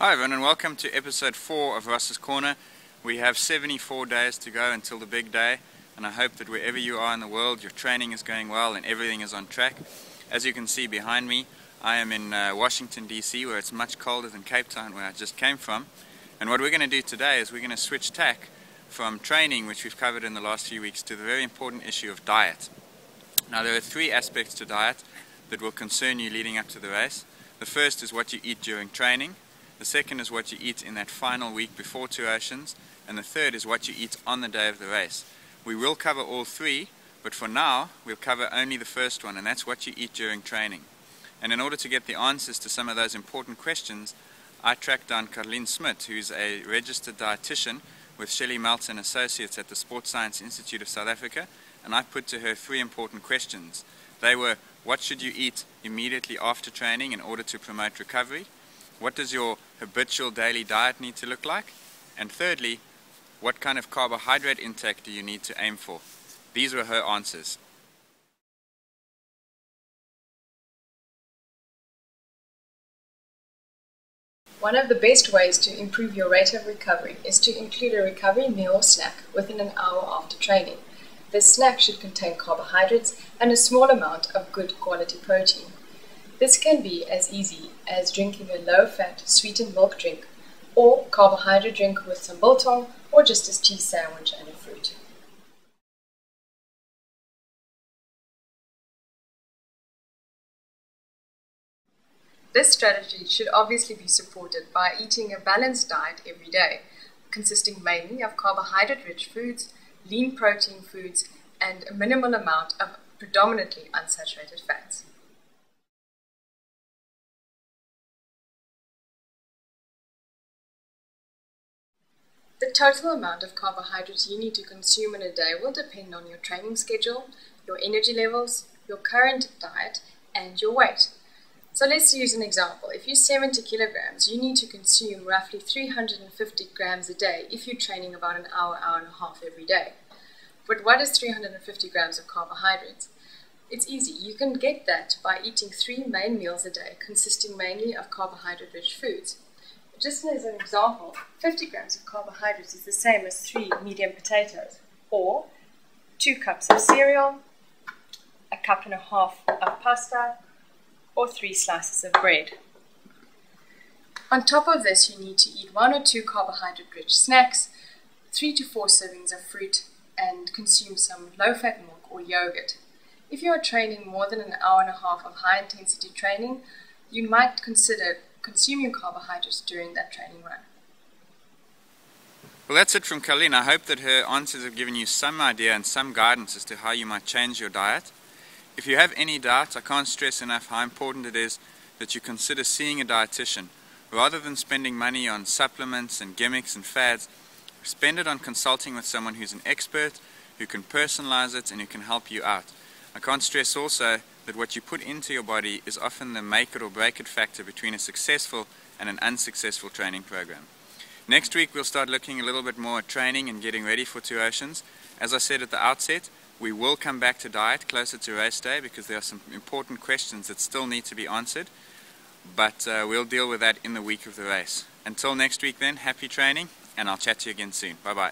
Hi everyone and welcome to episode 4 of Ross's Corner. We have 74 days to go until the big day, and I hope that wherever you are in the world your training is going well and everything is on track. As you can see behind me, I am in Washington DC, where it's much colder than Cape Town, where I just came from. And what we're going to do today is we're going to switch tack from training, which we've covered in the last few weeks, to the very important issue of diet. Now there are 3 aspects to diet that will concern you leading up to the race. The first is what you eat during training. The second is what you eat in that final week before 2 Oceans, and the third is what you eat on the day of the race. We will cover all 3, but for now we'll cover only the first one, and that's what you eat during training. And in order to get the answers to some of those important questions, I tracked down Carleen Smit, who's a registered dietitian with Shelley Melton Associates at the Sports Science Institute of South Africa, and I put to her 3 important questions. They were: what should you eat immediately after training in order to promote recovery? What does your habitual daily diet need to look like? And thirdly, what kind of carbohydrate intake do you need to aim for? These were her answers. One of the best ways to improve your rate of recovery is to include a recovery meal or snack within an hour after training. This snack should contain carbohydrates and a small amount of good quality protein. This can be as easy as drinking a low-fat sweetened milk drink, or carbohydrate drink with some biltong, or just a cheese sandwich and a fruit. This strategy should obviously be supported by eating a balanced diet every day, consisting mainly of carbohydrate-rich foods, lean protein foods, and a minimal amount of predominantly unsaturated fats. The total amount of carbohydrates you need to consume in a day will depend on your training schedule, your energy levels, your current diet, and your weight. So let's use an example. If you're 70 kilograms, you need to consume roughly 350 grams a day if you're training about an hour, hour and a half every day. But what is 350 grams of carbohydrates? It's easy. You can get that by eating 3 main meals a day, consisting mainly of carbohydrate-rich foods. Just as an example, 50 grams of carbohydrates is the same as 3 medium potatoes, or 2 cups of cereal, a cup and a half of pasta, or 3 slices of bread. On top of this, you need to eat 1 or 2 carbohydrate-rich snacks, 3 to 4 servings of fruit, and consume some low-fat milk or yogurt. If you are training more than an hour and a half of high-intensity training, you might consider consuming carbohydrates during that training run. Well, that's it from Carleen. I hope that her answers have given you some idea and some guidance as to how you might change your diet. If you have any doubts, I can't stress enough how important it is that you consider seeing a dietitian. Rather than spending money on supplements and gimmicks and fads, spend it on consulting with someone who's an expert, who can personalize it and who can help you out. I can't stress also that what you put into your body is often the make it or break it factor between a successful and an unsuccessful training program. Next week we'll start looking a little bit more at training and getting ready for 2 Oceans. As I said at the outset, we will come back to diet closer to race day because there are some important questions that still need to be answered, but we'll deal with that in the week of the race. Until next week then, happy training, and I'll chat to you again soon. Bye bye.